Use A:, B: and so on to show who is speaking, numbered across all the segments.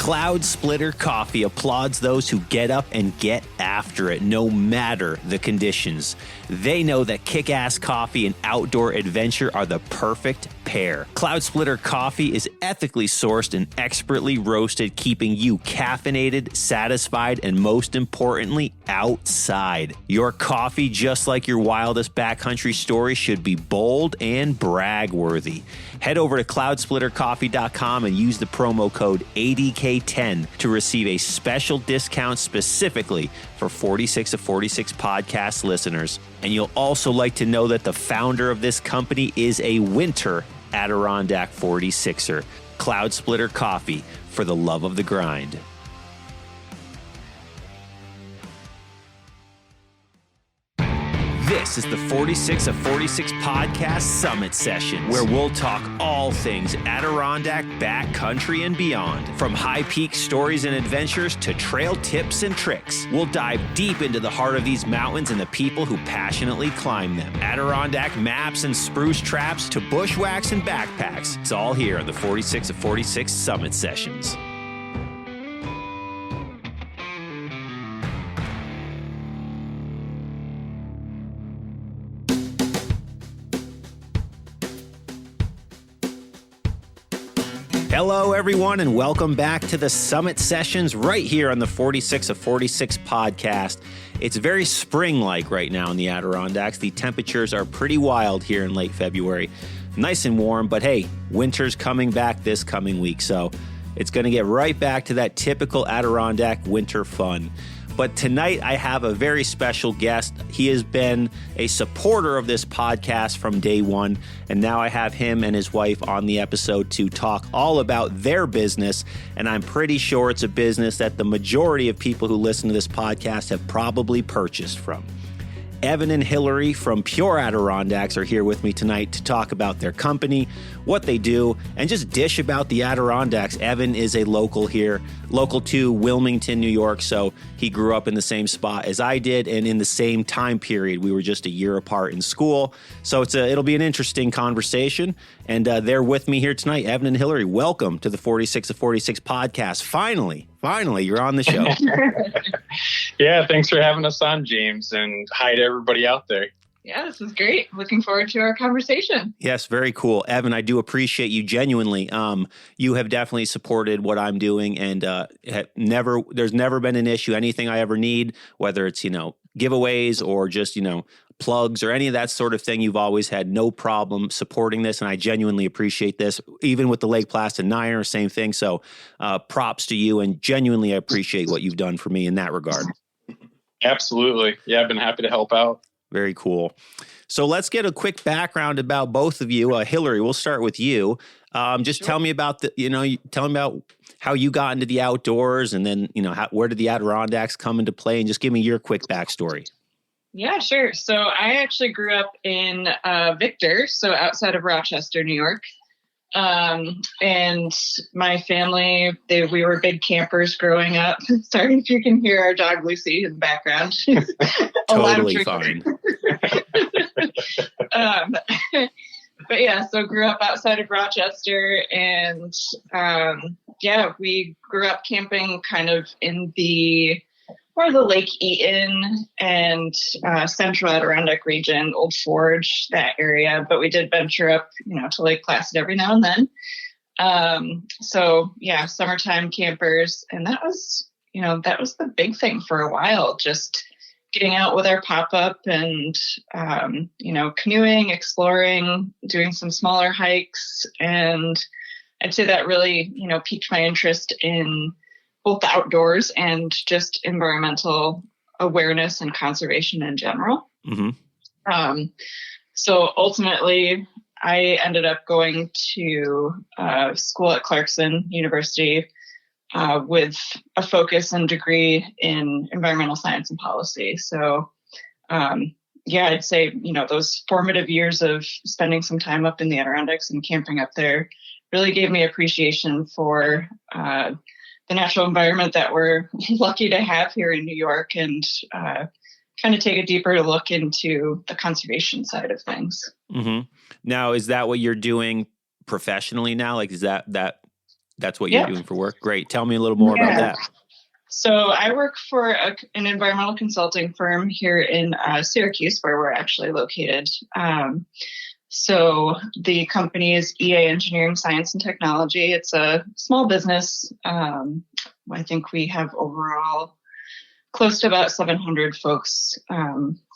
A: CloudSplitter Coffee applauds those who get up and get after it, no matter the conditions. They know that kick-ass coffee and outdoor adventure are the perfect pair. CloudSplitter Coffee is ethically sourced and expertly roasted, keeping you caffeinated, satisfied, and most importantly, outside. Your coffee, just like your wildest backcountry story, should be bold and brag-worthy. Head over to cloudsplittercoffee.com and use the promo code ADK10 to receive a special discount specifically for 46 of 46 podcast listeners. And you'll also like to know that the founder of this company is a winter Adirondack 46er. CloudSplitter Coffee, for the love of the grind. This is the 46 of 46 podcast summit session, where we'll talk all things Adirondack, backcountry, and beyond. From high peak stories and adventures to trail tips and tricks, we'll dive deep into the heart of these mountains and the people who passionately climb them. Adirondack maps and spruce traps to bushwhacks and backpacks. It's all here on the 46 of 46 summit sessions. Hello, everyone, and welcome back to the Summit Sessions right here on the 46 of 46 podcast. It's very spring-like right now in the Adirondacks. The temperatures are pretty wild here in late February. Nice and warm, but hey, winter's coming back this coming week, so it's going to get right back to that typical Adirondack winter fun. But tonight I have a very special guest. He has been a supporter of this podcast from day one, and now I have him and his wife on the episode to talk all about their business, and I'm pretty sure it's a business that the majority of people who listen to this podcast have probably purchased from. Evan and Hilary from Pure Adirondacks are here with me tonight to talk about their company, what they do, and just dish about the Adirondacks. Evan is a local here, local to Wilmington, New York, so he grew up in the same spot as I did, and in the same time period. We were just a year apart in school, so it'll be an interesting conversation, and they're with me here tonight. Evan and Hilary, welcome to the 46 of 46 podcast. Finally, you're on the show.
B: Yeah, thanks for having us on, James, and hi to everybody out there.
C: Yeah, this is great. Looking forward to our conversation.
A: Yes, very cool. Evan, I do appreciate you genuinely. You have definitely supported what I'm doing, and there's never been an issue. Anything I ever need, whether it's, giveaways or just, plugs or any of that sort of thing, you've always had no problem supporting this, and I genuinely appreciate this. Even with the Lake Placid Niner, same thing. So props to you, and genuinely I appreciate what you've done for me in that regard.
B: Absolutely. Yeah, I've been happy to help out.
A: Very cool. So let's get a quick background about both of you. Hilary, we'll start with you. Just tell me about tell me about how you got into the outdoors, and then, where did the Adirondacks come into play, and just give me your quick backstory.
C: Yeah, sure. So I actually grew up in Victor, so outside of Rochester, New York. And my family, we were big campers growing up. Sorry if you can hear our dog Lucy in the background. She's
A: totally fine.
C: But yeah, so grew up outside of Rochester, and we grew up camping kind of in the Lake Eaton and central Adirondack region, Old Forge, that area. But we did venture up, to Lake Placid every now and then. Summertime campers. And that was the big thing for a while, just getting out with our pop-up and, canoeing, exploring, doing some smaller hikes. And I'd say that really, piqued my interest in both the outdoors and just environmental awareness and conservation in general. Mm-hmm. So ultimately, I ended up going to school at Clarkson University with a focus and degree in environmental science and policy. So, I'd say, those formative years of spending some time up in the Adirondacks and camping up there really gave me appreciation for the natural environment that we're lucky to have here in New York, and kind of take a deeper look into the conservation side of things.
A: Mm-hmm. Now, is that what you're doing professionally now? Like, is that That's what you're doing for work. Great. Tell me a little more about that.
C: So I work for an environmental consulting firm here in Syracuse, where we're actually located. So the company is EA Engineering, Science, and Technology. It's a small business. I think we have overall close to about 700 folks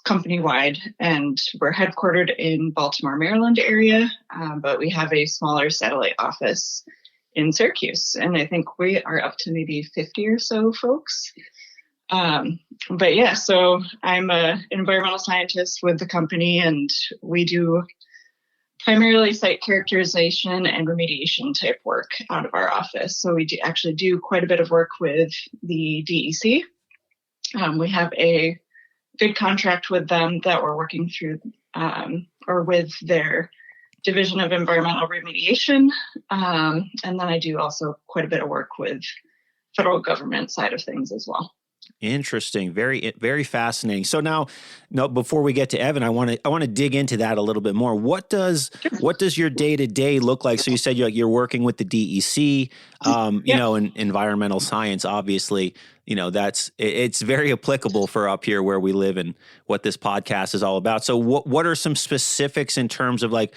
C: company-wide, and we're headquartered in Baltimore, Maryland area, but we have a smaller satellite office in Syracuse, and I think we are up to maybe 50 or so folks. But yeah, so I'm an environmental scientist with the company, and we do primarily site characterization and remediation type work out of our office. So we actually do quite a bit of work with the DEC. We have a good contract with them that we're working through, or with their Division of Environmental Remediation. And then I do also quite a bit of work with federal government side of things as well.
A: Interesting. Very, very fascinating. So now, before we get to Evan, I want to dig into that a little bit more. What does your day-to-day look like? So you said you're working with the DEC, you know, and environmental science, obviously, you know, it's very applicable for up here where we live and what this podcast is all about. So what are some specifics in terms of, like,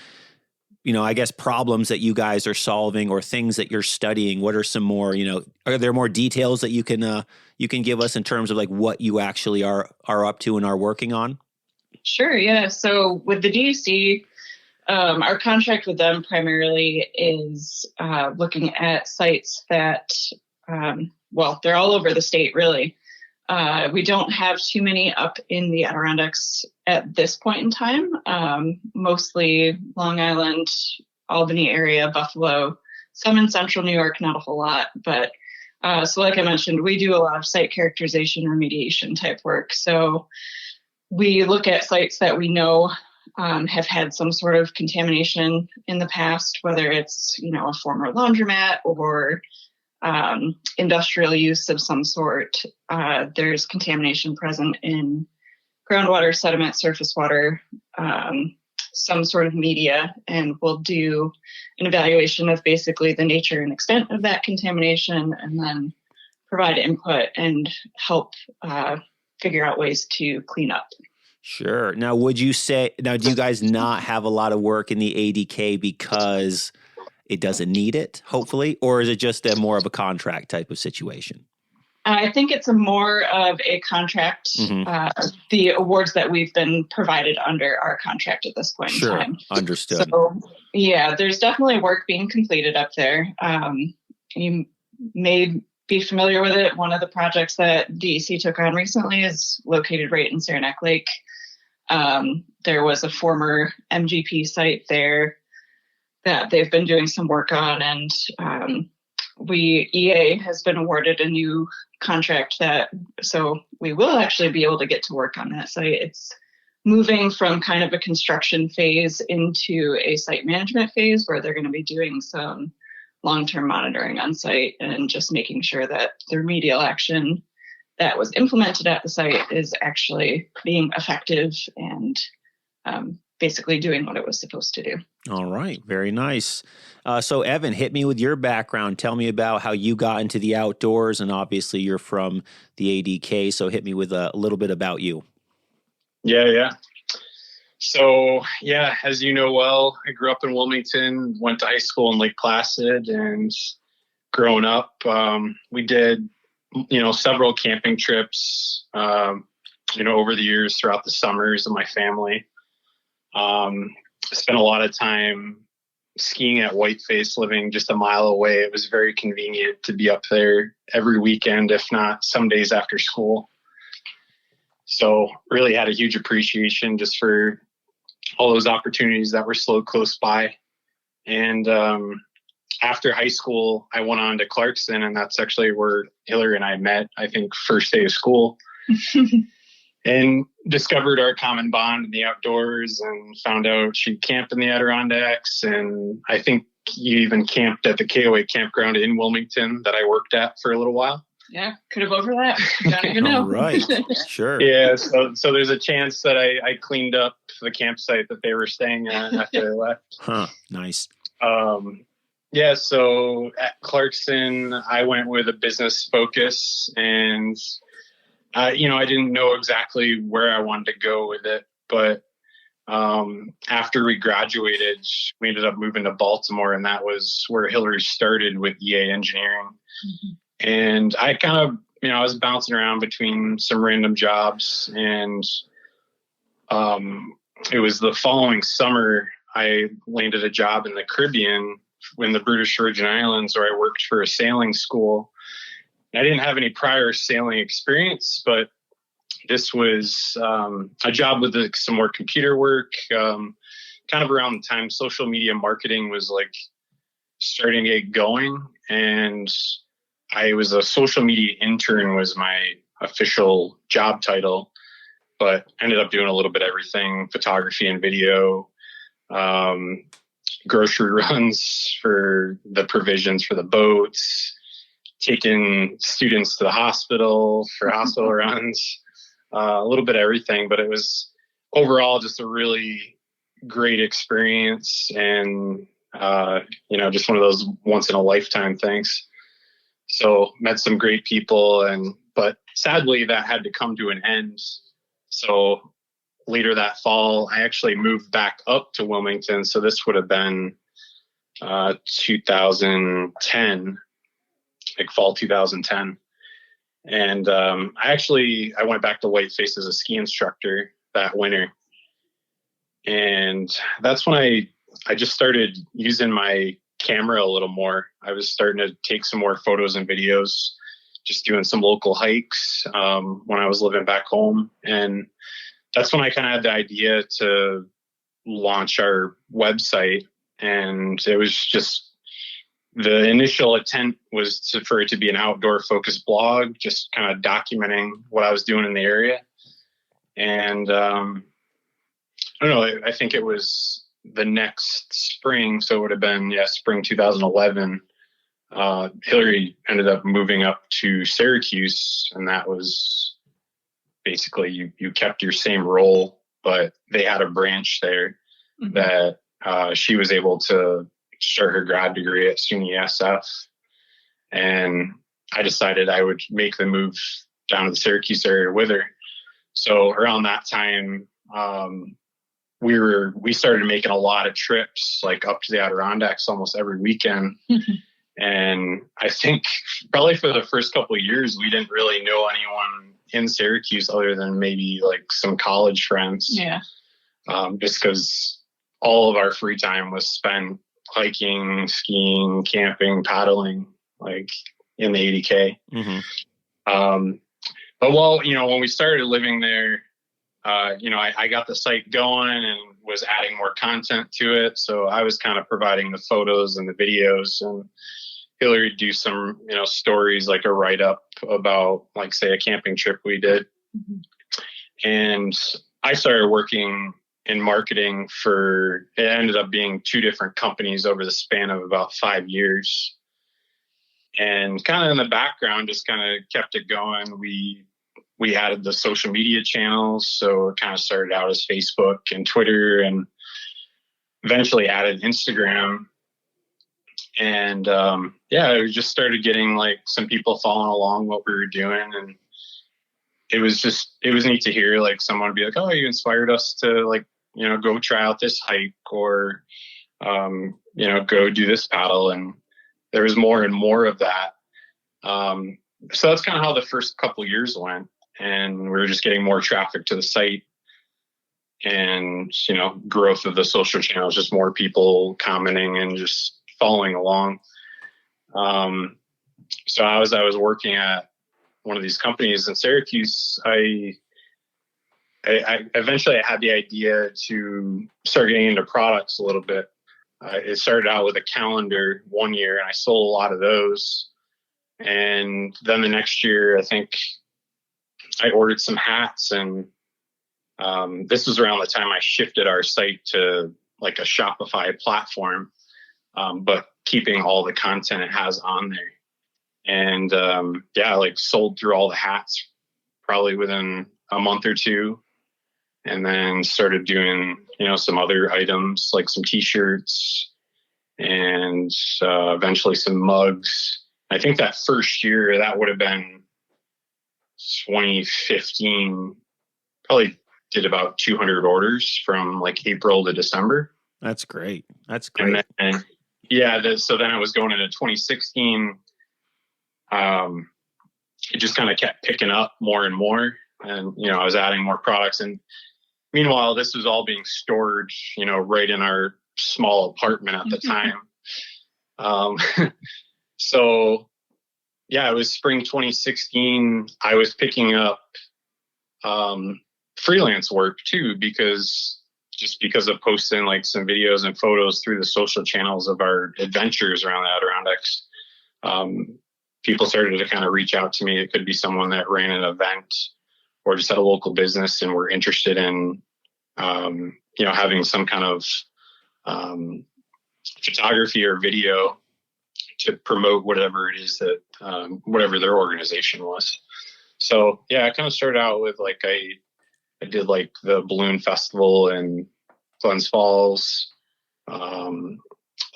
A: you know, I guess problems that you guys are solving or things that you're studying? What are some more, you know, are there more details that you can give us in terms of like what you actually are up to and are working on?
C: Sure. Yeah. So with the DEC, our contract with them primarily is looking at sites that, they're all over the state, really. We don't have too many up in the Adirondacks at this point in time. Mostly Long Island, Albany area, Buffalo, some in central New York, not a whole lot. But so like I mentioned, we do a lot of site characterization, remediation type work. So we look at sites that we know have had some sort of contamination in the past, whether it's, you know, a former laundromat or industrial use of some sort. There's contamination present in groundwater, sediment, surface water, some sort of media, and we'll do an evaluation of basically the nature and extent of that contamination, and then provide input and help figure out ways to clean up.
A: Sure. Now, do you guys not have a lot of work in the ADK because it doesn't need it, hopefully, or is it just more of a contract type of situation?
C: I think it's more of a contract. Mm-hmm. The awards that we've been provided under our contract at this point in time.
A: Understood.
C: So, yeah, there's definitely work being completed up there. You may be familiar with it. One of the projects that DEC took on recently is located right in Saranac Lake. There was a former MGP site there that they've been doing some work on, and EA has been awarded a new contract so we will actually be able to get to work on that site. It's moving from kind of a construction phase into a site management phase where they're going to be doing some long-term monitoring on site and just making sure that the remedial action that was implemented at the site is actually being effective and basically doing what it was supposed to do.
A: All right. Very nice. So Evan, hit me with your background. Tell me about how you got into the outdoors, and obviously you're from the ADK. So hit me with a little bit about you.
B: Yeah. So as you know well, I grew up in Wilmington, went to high school in Lake Placid, and growing up, we did, several camping trips, over the years throughout the summers of my family. Spent a lot of time skiing at Whiteface, living just a mile away. It was very convenient to be up there every weekend, if not some days after school. So really had a huge appreciation just for all those opportunities that were so close by. And after high school, I went on to Clarkson, and that's actually where Hilary and I met, I think, first day of school. And discovered our common bond in the outdoors, and found out she camped in the Adirondacks. And I think you even camped at the KOA campground in Wilmington that I worked at for a little while.
C: Yeah, could have overlapped. Don't even know.
A: All right, sure.
B: Yeah, so there's a chance that I cleaned up the campsite that they were staying at after I left.
A: Huh, nice.
B: Yeah, so at Clarkson, I went with a business focus, and I didn't know exactly where I wanted to go with it, but after we graduated, we ended up moving to Baltimore, and that was where Hilary started with EA engineering. Mm-hmm. And I kind of, I was bouncing around between some random jobs, and it was the following summer I landed a job in the Caribbean in the British Virgin Islands, where I worked for a sailing school. I didn't have any prior sailing experience, but this was a job with some more computer work, kind of around the time social media marketing was like starting to get going. And I was a social media intern was my official job title, but ended up doing a little bit of everything, photography and video, grocery runs for the provisions for the boats, taking students to the hospital for hospital runs, a little bit of everything. But it was overall just a really great experience, and just one of those once in a lifetime things. So met some great people, but sadly that had to come to an end. So later that fall, I actually moved back up to Wilmington. So this would have been 2010, like fall 2010. And I went back to Whiteface as a ski instructor that winter. And that's when I just started using my camera a little more. I was starting to take some more photos and videos, just doing some local hikes when I was living back home. And that's when I kind of had the idea to launch our website. And it was just, the initial intent was for it to be an outdoor focused blog, just kind of documenting what I was doing in the area. And I don't know, I think it was the next spring. So it would have been, spring 2011. Hilary ended up moving up to Syracuse, and that was basically you kept your same role, but they had a branch there. Mm-hmm. that she was able to start her grad degree at SUNY SF. And I decided I would make the move down to the Syracuse area with her. So around that time, we started making a lot of trips, like up to the Adirondacks almost every weekend. And I think probably for the first couple of years, we didn't really know anyone in Syracuse other than maybe like some college friends. Yeah. Just because all of our free time was spent hiking, skiing, camping, paddling, like in the 80K. Mm-hmm. But when we started living there, I got the site going and was adding more content to it. So I was kind of providing the photos and the videos, and Hilary would do some, stories, like a write-up about, like, say, a camping trip we did. Mm-hmm. And I started working in marketing it ended up being 2 different companies over the span of about 5 years. And kind of in the background, just kind of kept it going. We added the social media channels. So it kind of started out as Facebook and Twitter, and eventually added Instagram. And we just started getting like some people following along what we were doing. And it was neat to hear like someone be like, oh, you inspired us to like, go try out this hike, or, go do this paddle. And there was more and more of that. So that's kind of how the first couple of years went. And we were just getting more traffic to the site, and, growth of the social channels, just more people commenting and just following along. So as I was working at one of these companies in Syracuse, I eventually had the idea to start getting into products a little bit. It started out with a calendar one year, and I sold a lot of those. And then the next year, I think I ordered some hats, and this was around the time I shifted our site to like a Shopify platform, but keeping all the content it has on there. And sold through all the hats probably within a month or two. And then started doing, some other items like some t-shirts, and eventually some mugs. I think that first year, that would have been 2015, probably did about 200 orders from like April to December.
A: That's great. That's great.
B: And then, so then I was going into 2016. It just kind of kept picking up more and more. And, I was adding more products. And meanwhile, this was all being stored, right in our small apartment at the time. So, it was spring 2016. I was picking up freelance work too, because of posting like some videos and photos through the social channels of our adventures around the Adirondacks. People started to kind of reach out to me. It could be someone that ran an event or just had a local business and were interested in, having some kind of photography or video to promote whatever it is that, whatever their organization was. So, I kind of started out with like, I did like the balloon festival in Glens Falls,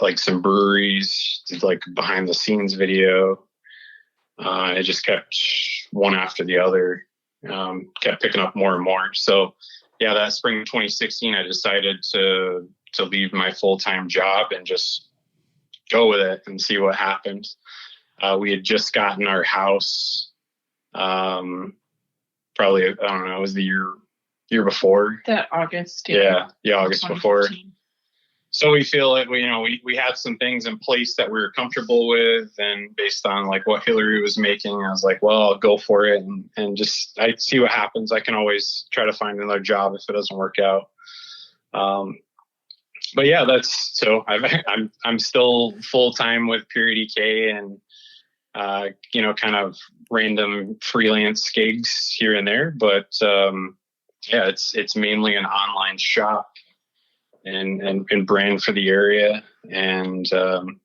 B: like some breweries, did like behind the scenes video. It just kept one after the other, kept picking up more and more. So that spring 2016, I decided to leave my full-time job and just go with it and see what happened. We had just gotten our house, probably, I don't know, it was the year before.
C: That August.
B: August before. So we feel like we had some things in place that we were comfortable with, and based on like what Hilary was making, I was like, well, I'll go for it and just I see what happens. I can always try to find another job if it doesn't work out. But that's so I'm still full time with Pure ADK and kind of random freelance gigs here and there, but it's mainly an online shop and brand for the area. And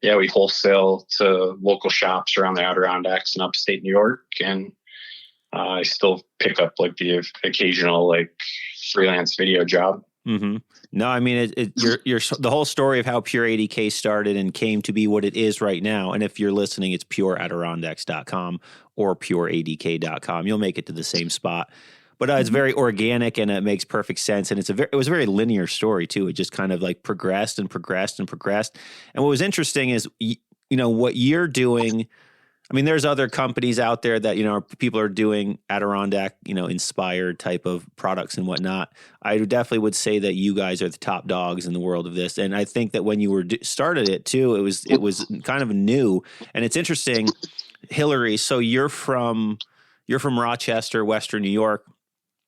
B: we wholesale to local shops around the Adirondacks in upstate New York. And I still pick up like the occasional like freelance video job.
A: Mm-hmm. No, I mean, you're the whole story of how Pure ADK started and came to be what it is right now. And if you're listening, it's pureadirondacks.com or pureadk.com. You'll make it to the same spot. But it's very organic and it makes perfect sense. And it was a very linear story too. It just kind of like progressed and progressed and progressed. And what was interesting is, what you're doing. I mean, there's other companies out there that, people are doing Adirondack, inspired type of products and whatnot. I definitely would say that you guys are the top dogs in the world of this. And I think that when you started it too, it was kind of new. And it's interesting, Hilary. So you're from Rochester, Western New York.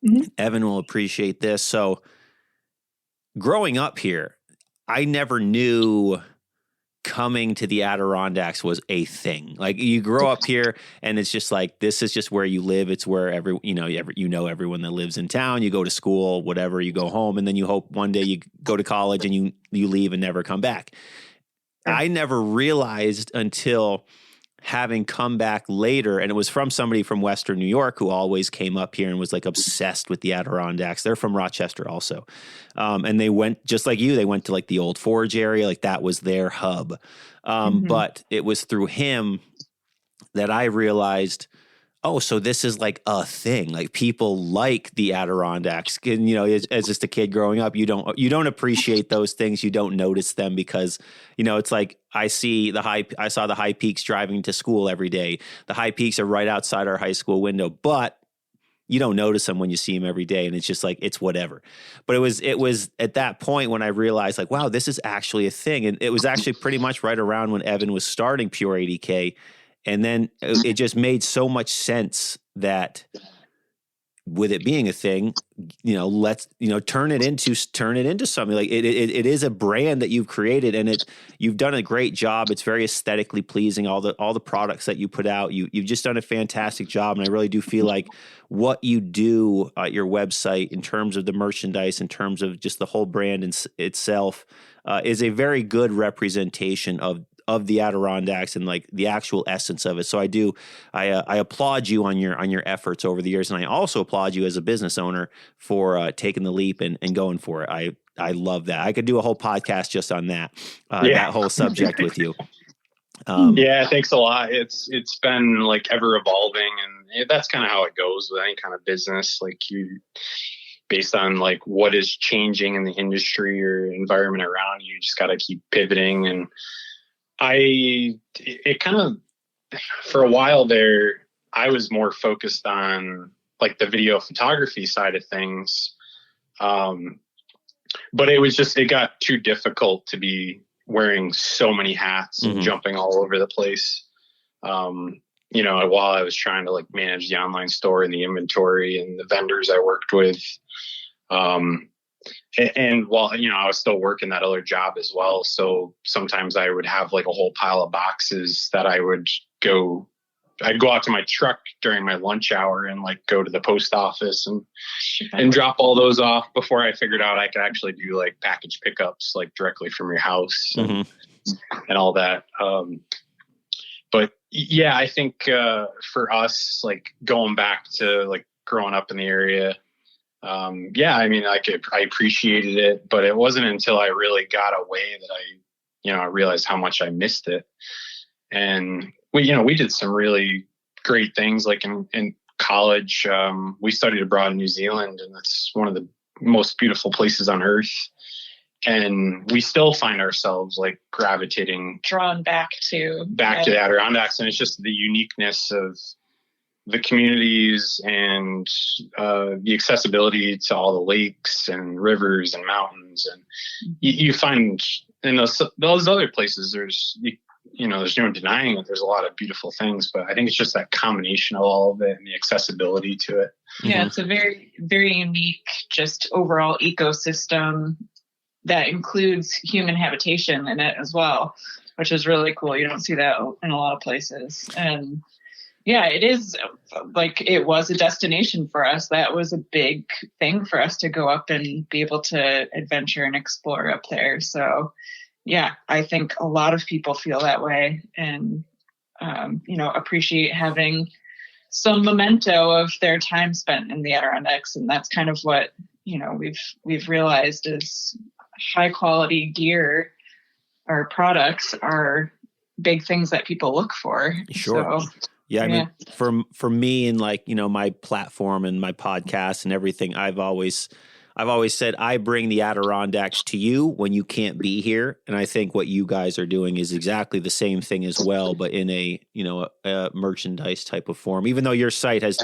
A: Mm-hmm. Evan will appreciate this. So growing up here, I never knew coming to the Adirondacks was a thing. Like you grow up here and it's just like, this is just where you live. It's where everyone that lives in town, you go to school, whatever, you go home, and then you hope one day you go to college and you leave and never come back. I never realized until having come back later, and it was from somebody from Western New York who always came up here and was like obsessed with the Adirondacks. They're from Rochester also. And they went, just like you, they went to like the Old Forge area. Like that was their hub. But it was through him that I realized, oh, so this is like a thing. Like people like the Adirondacks. And, as just a kid growing up, you don't appreciate those things. You don't notice them because, it's like I saw the high peaks driving to school every day. The high peaks are right outside our high school window, but you don't notice them when you see them every day. And it's just like, it's whatever. But it was at that point when I realized like, wow, this is actually a thing. And it was actually pretty much right around when Evan was starting Pure ADK. And then it just made so much sense that with it being a thing, let's, turn it into something like it is a brand that you've created, and you've done a great job. It's very aesthetically pleasing. All the products that you put out, you've just done a fantastic job. And I really do feel like what you do at your website in terms of the merchandise, in terms of just the whole brand itself, is a very good representation of the Adirondacks and like the actual essence of it. So I applaud you on your efforts over the years. And I also applaud you as a business owner for taking the leap and going for it. I love that. I could do a whole podcast just on that,
B: Yeah.
A: that whole subject with you.
B: Yeah, thanks a lot. It's been like ever evolving, and that's kind of how it goes with any kind of business. Like based on like what is changing in the industry or environment around you, just got to keep pivoting. And it kind of, for a while there, I was more focused on like the video photography side of things. But it got too difficult to be wearing so many hats and jumping all over the place. While I was trying to like manage the online store and the inventory and the vendors I worked with. And while, I was still working that other job as well. So sometimes I would have like a whole pile of boxes that I'd go out to my truck during my lunch hour and like go to the post office and drop all those off before I figured out I could actually do like package pickups like directly from your house and all that. But yeah, I think for us, like going back to like growing up in the area, I appreciated it, but it wasn't until I really got away that I realized how much I missed it. And we did some really great things. Like in college, we studied abroad in New Zealand, and it's one of the most beautiful places on earth. And we still find ourselves like
C: drawn back to
B: the Adirondacks. And it's just the uniqueness of the communities and the accessibility to all the lakes and rivers and mountains. And you find in those other places, there's no denying that there's a lot of beautiful things, but I think it's just that combination of all of it and the accessibility to it.
C: Yeah, it's a very, very unique, just overall ecosystem that includes human habitation in it as well, which is really cool. You don't see that in a lot of places. And yeah, it is like, it was a destination for us. That was a big thing for us to go up and be able to adventure and explore up there. So yeah, I think a lot of people feel that way and, appreciate having some memento of their time spent in the Adirondacks. And that's kind of what, we've realized is high quality gear or products are big things that people look for.
A: Sure. So, yeah. I mean, for me and like, my platform and my podcast and everything, I've always said I bring the Adirondacks to you when you can't be here. And I think what you guys are doing is exactly the same thing as well, but in a merchandise type of form. Even though your site has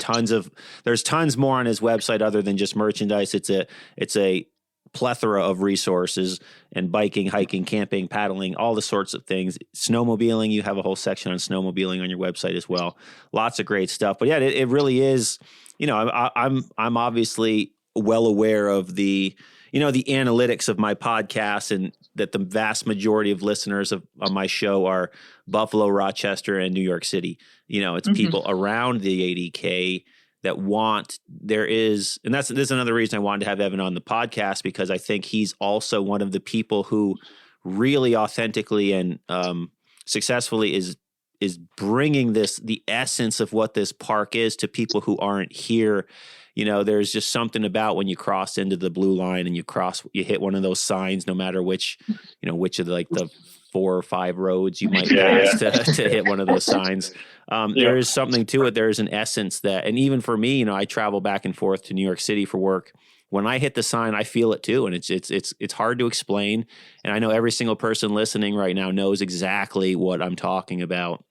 A: there's tons more on his website other than just merchandise. It's a plethora of resources and biking, hiking, camping, paddling, all the sorts of things. Snowmobiling, you have a whole section on snowmobiling on your website as well. Lots of great stuff. But yeah, it really is, I'm obviously well aware of the analytics of my podcast and that the vast majority of listeners of my show are Buffalo, Rochester, and New York City. It's people around the 80K that and this is another reason I wanted to have Evan on the podcast, because I think he's also one of the people who really authentically and successfully is bringing the essence of what this park is to people who aren't here. There's just something about when you cross into the blue line and you hit one of those signs, no matter which of the 4 or 5 roads you might pass to hit one of those signs. There is something to it. There is an essence that, and even for me, I travel back and forth to New York City for work. When I hit the sign, I feel it too. And it's hard to explain. And I know every single person listening right now knows exactly what I'm talking about.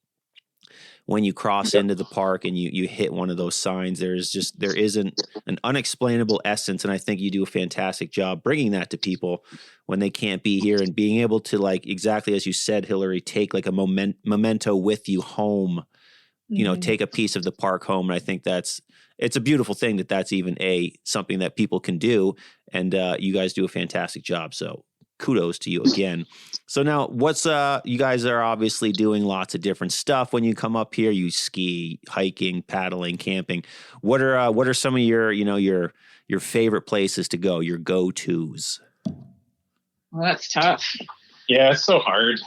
A: When you cross into the park and you hit one of those signs, there isn't an unexplainable essence. And I think you do a fantastic job bringing that to people when they can't be here and being able to, like, exactly as you said, Hilary, take like a memento with you home, take a piece of the park home. And I think it's a beautiful thing that's even something that people can do. And you guys do a fantastic job. So kudos to you again. So now you guys are obviously doing lots of different stuff when you come up here. You ski, hiking, paddling, camping. What are some of your favorite places to go, your go-tos?
C: Well, that's tough.
B: Yeah, it's so hard.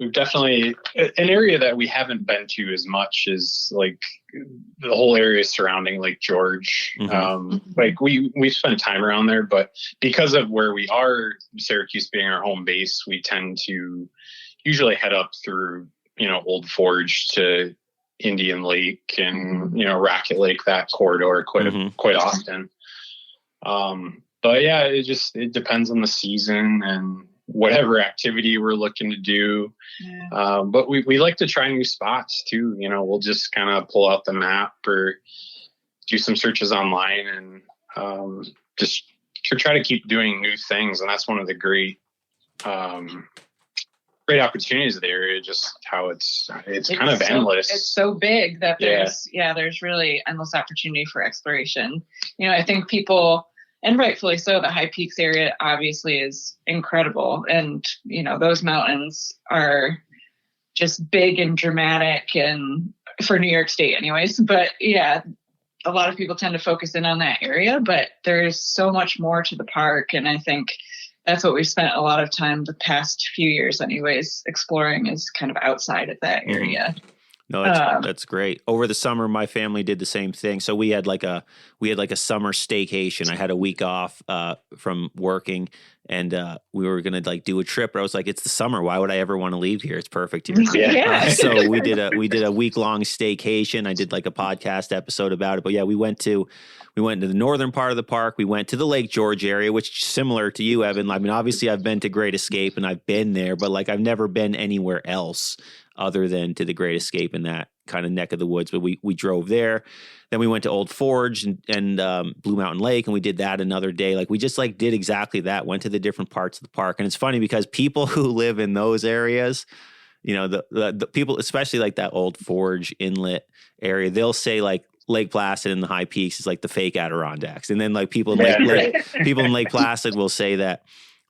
B: we've definitely, an area that we haven't been to as much is like the whole area surrounding Lake George. Like we spend time around there, but because of where we are, Syracuse being our home base, we tend to usually head up through, Old Forge to Indian Lake and, Racket Lake, that corridor quite often. But yeah, it depends on the season and whatever activity we're looking to do. But we like to try new spots too. We'll just kind of pull out the map or do some searches online and just to try to keep doing new things. And that's one of the great opportunities of the area, just how it's kind of endless.
C: It's so big that there's really endless opportunity for exploration. I think people, and rightfully so, the High Peaks area obviously is incredible. And, those mountains are just big and dramatic, and for New York State anyways. But yeah, a lot of people tend to focus in on that area, but there's so much more to the park. And I think that's what we've spent a lot of time the past few years anyways, exploring, is kind of outside of that area.
A: No, that's great. Over the summer, my family did the same thing. So we had like a summer staycation. I had a week off from working, and we were gonna do a trip. But I was like, it's the summer. Why would I ever want to leave here? It's perfect here. So we did a week long staycation. I did a podcast episode about it. But yeah, we went to the northern part of the park. We went to the Lake George area, which, similar to you, Evan. I mean, obviously I've been to Great Escape and I've been there, but I've never been anywhere else other than to the Great Escape in that kind of neck of the woods. But we drove there. Then we went to Old Forge and Blue Mountain Lake, and we did that another day. We just did exactly that, went to the different parts of the park. And it's funny because people who live in those areas, the people, especially that Old Forge Inlet area, they'll say Lake Placid and the High Peaks is the fake Adirondacks. And then people in people in Lake Placid will say that,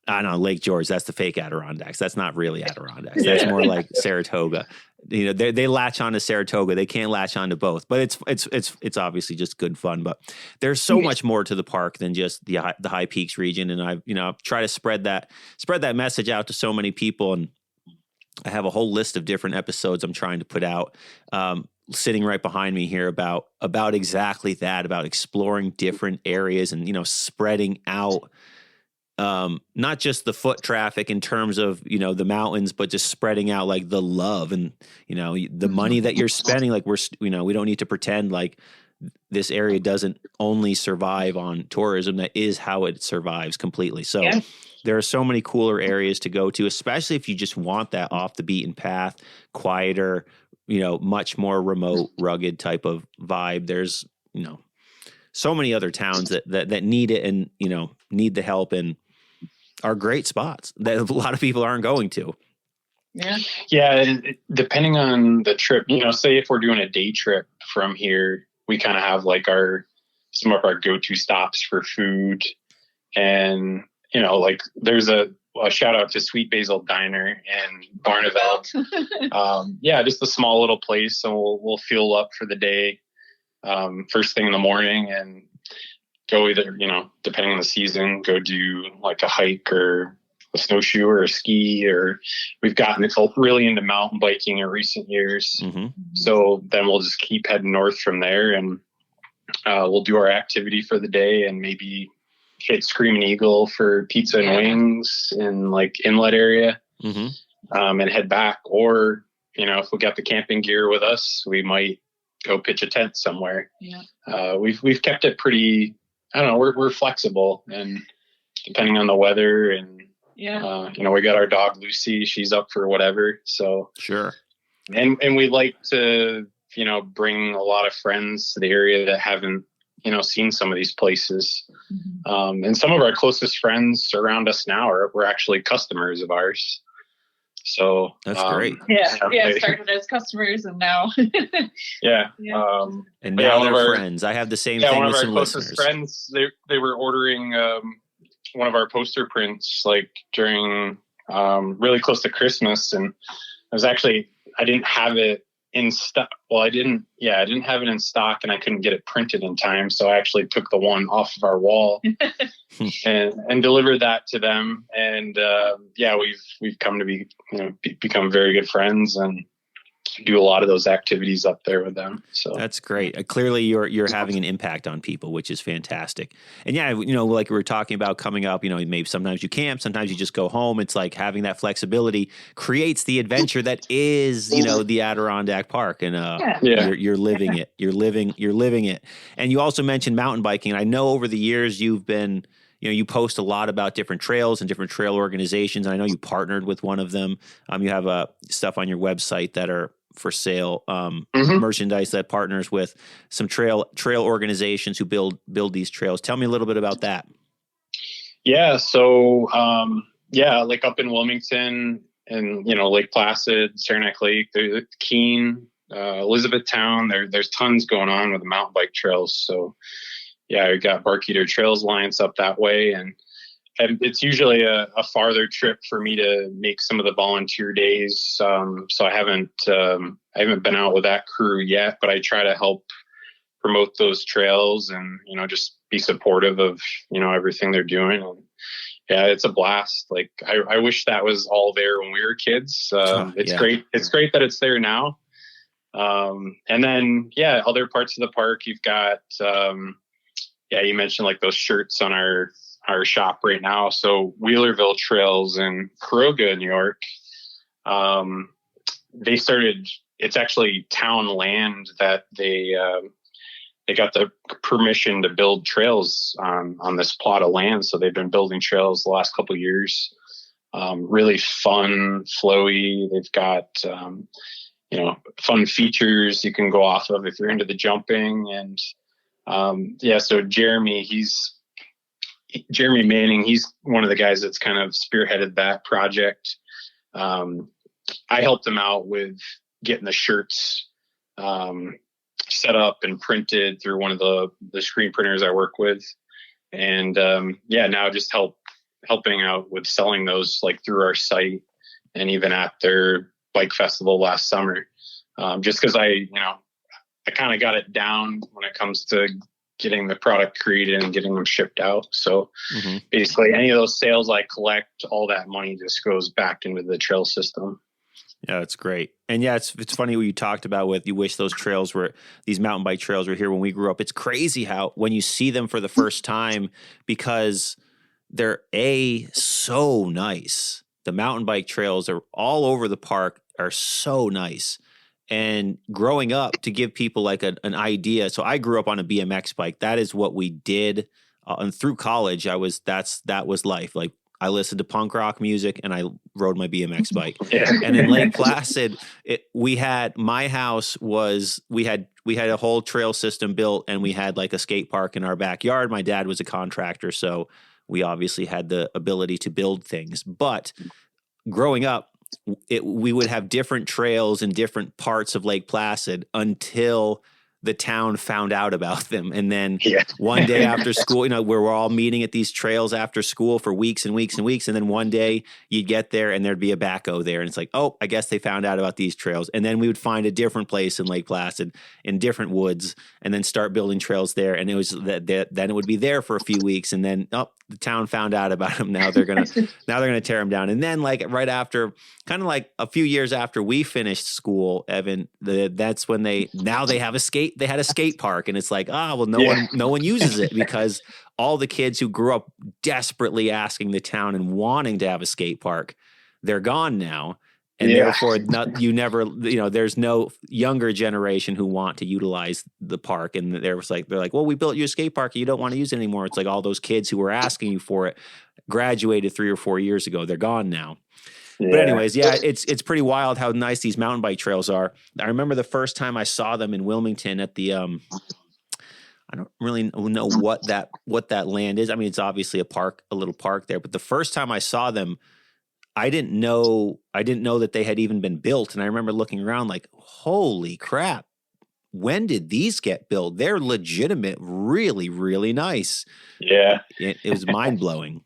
A: I know, Lake George, that's the fake Adirondacks. That's not really Adirondacks. That's more like Saratoga. They latch on to Saratoga. They can't latch on to both. But it's obviously just good fun. But there's so much more to the park than just the High Peaks region. And I've tried to spread that message out to so many people. And I have a whole list of different episodes I'm trying to put out, sitting right behind me here about exactly that, about exploring different areas and spreading out. Not just the foot traffic in terms of, the mountains, but just spreading out the love and, the money that you're spending. We don't need to pretend this area doesn't only survive on tourism. That is how it survives completely. So there are so many cooler areas to go to, especially if you just want that off the beaten path, quieter, much more remote, rugged type of vibe. There's, so many other towns that need it and, need the help and are great spots that a lot of people aren't going to.
B: Yeah. Depending on the trip, say if we're doing a day trip from here, we kind of have some of our go-to stops for food. And, there's a shout out to Sweet Basil Diner in Barneveld. Just a small little place. So we'll fuel up for the day first thing in the morning and go either, depending on the season, go do a hike or a snowshoe or a ski, or we've gotten really into mountain biking in recent years. So then we'll just keep heading north from there, and we'll do our activity for the day and maybe hit Screaming Eagle for pizza and wings in inlet area, and head back. Or, if we got the camping gear with us, we might go pitch a tent somewhere. We've kept it pretty, I don't know, we're flexible, and depending on the weather and, we got our dog Lucy, she's up for whatever. So
A: sure.
B: And we like to, bring a lot of friends to the area that haven't, seen some of these places. And some of our closest friends around us now we're actually customers of ours. So
A: that's great.
C: Started as customers and now.
A: And now they're friends. I have the same thing with some listeners.
B: One of our closest friends, they were ordering one of our poster prints during really close to Christmas, and I didn't have it in stock. Well, I didn't have it in stock, and I couldn't get it printed in time. So I actually took the one off of our wall and delivered that to them. And we've come to be, become very good friends and do a lot of those activities up there with them. So
A: that's great. Clearly you're having an impact on people, which is fantastic. And yeah, like we were talking about coming up, maybe sometimes you camp, sometimes you just go home. It's like having that flexibility creates the adventure that is, the Adirondack Park, and you're living it. You're living it. And you also mentioned mountain biking. And I know over the years you've been, you post a lot about different trails and different trail organizations. And I know you partnered with one of them. You have stuff on your website that are for sale, merchandise that partners with some trail organizations who build these trails. Tell me a little bit about that.
B: Yeah. So, like up in Wilmington and, Lake Placid, Saranac Lake, Keene, Elizabethtown, there's tons going on with the mountain bike trails. So yeah, we got Barkeeter Trails Alliance up that way. And it's usually a farther trip for me to make some of the volunteer days. So I haven't been out with that crew yet, but I try to help promote those trails and, just be supportive of, everything they're doing. And yeah, it's a blast. Like I wish that was all there when we were kids. It's great. It's great that it's there now. And then, other parts of the park, you've got, you mentioned like those shirts on our shop right now. So Wheelerville Trails in Caroga, New York. It's actually town land that they got the permission to build trails on this plot of land. So they've been building trails the last couple of years. Really fun, flowy. They've got, fun features you can go off of if you're into the jumping. And so Jeremy Manning, he's one of the guys that's kind of spearheaded that project. I helped him out with getting the shirts set up and printed through one of the screen printers I work with. And now just helping out with selling those like through our site and even at their bike festival last summer. Just because I kind of got it down when it comes to getting the product created and getting them shipped out. So basically any of those sales I collect, all that money just goes back into the trail system.
A: Yeah, that's great. And yeah, it's funny what you talked about with you wish these mountain bike trails were here when we grew up. It's crazy how when you see them for the first time, because they're so nice. The mountain bike trails are all over the park are so nice. And growing up, to give people like an idea, so I grew up on a BMX bike. That is what we did, and through college, that was life. Like I listened to punk rock music and I rode my BMX bike. And in Lake Placid, we had a whole trail system built, and we had like a skate park in our backyard. My dad was a contractor, so we obviously had the ability to build things. But growing up, we would have different trails in different parts of Lake Placid until the town found out about them. And then one day after school, where we're all meeting at these trails after school for weeks and weeks and weeks. And then one day you'd get there and there'd be a backhoe there. And it's like, oh, I guess they found out about these trails. And then we would find a different place in Lake Placid in different woods and then start building trails there. And it was then it would be there for a few weeks. And then, the town found out about them. Now they're going to tear them down. And then like right after, kind of like a few years after we finished school, Evan, that's when they had a skate park, and it's like, no one uses it because all the kids who grew up desperately asking the town and wanting to have a skate park, they're gone now. And therefore, there's no younger generation who want to utilize the park. And they're like, well, we built you a skate park. You don't want to use it anymore. It's like all those kids who were asking you for it graduated 3 or 4 years ago. They're gone now. Yeah. But anyways, it's pretty wild how nice these mountain bike trails are. I remember the first time I saw them in Wilmington at the I don't really know what that land is. I mean, it's obviously a little park there. But the first time I saw them, I didn't know that they had even been built. And I remember looking around like, holy crap, when did these get built? They're legitimate, really, really nice.
B: Yeah.
A: It was mind blowing.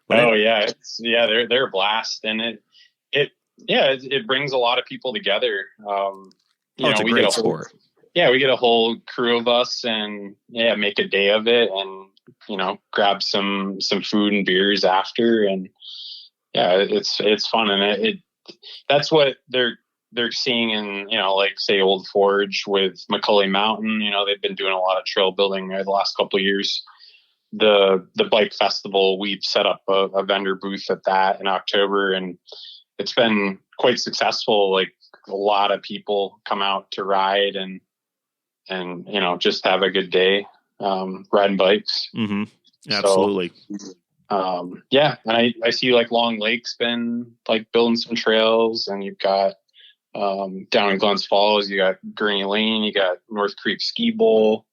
B: They're a blast. And it brings a lot of people together.
A: It's a great sport.
B: We get a whole crew of us and make a day of it and, grab some food and beers after. And it's fun. And that's what they're seeing in, like say Old Forge with McCully Mountain. They've been doing a lot of trail building there the last couple of years. The bike festival, we've set up a vendor booth at that in October, and it's been quite successful. Like a lot of people come out to ride and just have a good day riding bikes.
A: Mm-hmm. Absolutely.
B: So, and I see like Long Lake's been like building some trails, and you've got down in Glens Falls, you got Gurney Lane, you got North Creek Ski Bowl.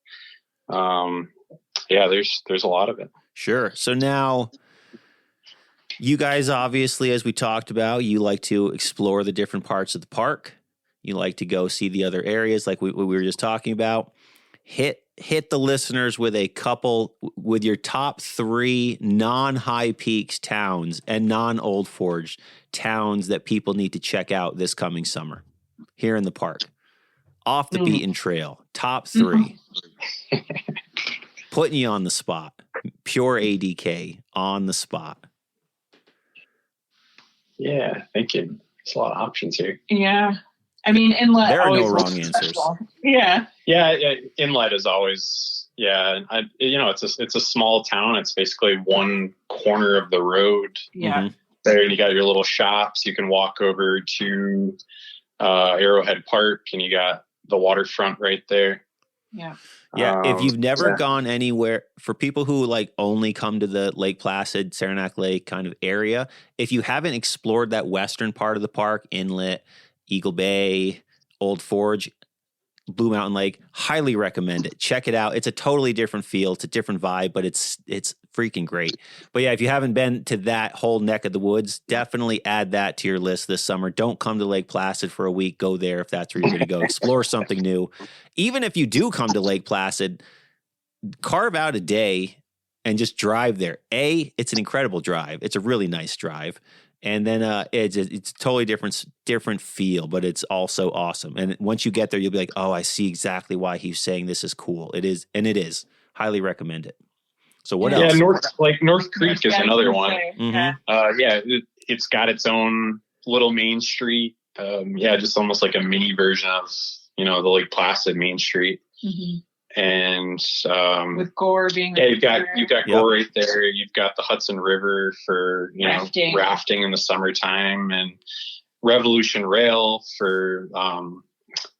B: There's a lot of it.
A: Sure. So now you guys, obviously, as we talked about, you like to explore the different parts of the park. You like to go see the other areas like we were just talking about. Hit the listeners with with your top 3 non-High Peaks towns and non-Old Forge towns that people need to check out this coming summer here in the park. Off the beaten trail, top 3. Putting you on the spot. Pure ADK on the spot.
B: Yeah, thinking. There's a lot of options here.
C: Yeah. I mean, Inlet.
A: There are no wrong answers.
C: Yeah.
B: Yeah. Inlet is always, it's a small town. It's basically one corner of the road.
C: Yeah. Mm-hmm.
B: There you got your little shops. You can walk over to Arrowhead Park, and you got the waterfront right there.
C: Yeah.
A: Yeah, if you've never gone anywhere, for people who like only come to the Lake Placid, Saranac Lake kind of area, if you haven't explored that western part of the park, Inlet, Eagle Bay, Old Forge, Blue Mountain Lake, highly recommend it. Check it out. It's a totally different feel. It's a different vibe, but it's freaking great. But yeah, if you haven't been to that whole neck of the woods, definitely add that to your list this summer. Don't come to Lake Placid for a week. Go there if that's where you're going to go. Explore something new. Even if you do come to Lake Placid, carve out a day and just drive there. It's an incredible drive. It's a really nice drive. And then it's a totally different feel, but it's also awesome. And once you get there, you'll be like, oh, I see exactly why he's saying this is cool. It is, and it is. Highly recommend it. So what else?
B: Yeah, North Creek is another one.
A: Mm-hmm.
B: It's got its own little main street. Just almost like a mini version of the Lake Placid Main Street.
C: Mm-hmm.
B: And
C: with Gore being
B: you've got Gore right there. You've got the Hudson River for rafting in the summertime, and Revolution Rail for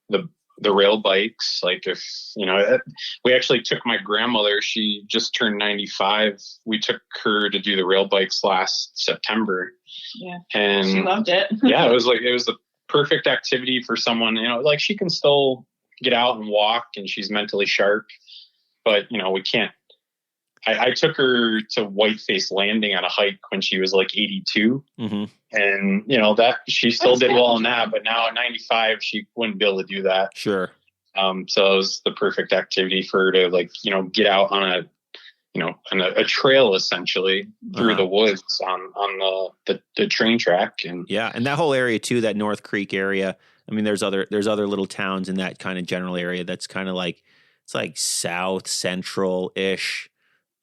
B: the rail bikes. Like if we actually took my grandmother, she just turned 95. We took her to do the rail bikes last September.
C: Yeah,
B: and
C: she loved it.
B: Yeah, it was the perfect activity for someone. Like she can still get out and walk, and she's mentally sharp, but we can't. I took her to Whiteface Landing on a hike when she was like 82,
A: mm-hmm.
B: and that she still did well in that, but now at 95 she wouldn't be able to do that.
A: Sure.
B: So it was the perfect activity for her to get out on a trail essentially through the woods on the train track. And
A: and that whole area too, that North Creek area. I mean, there's other little towns in that kind of general area that's kind of like, it's like south central-ish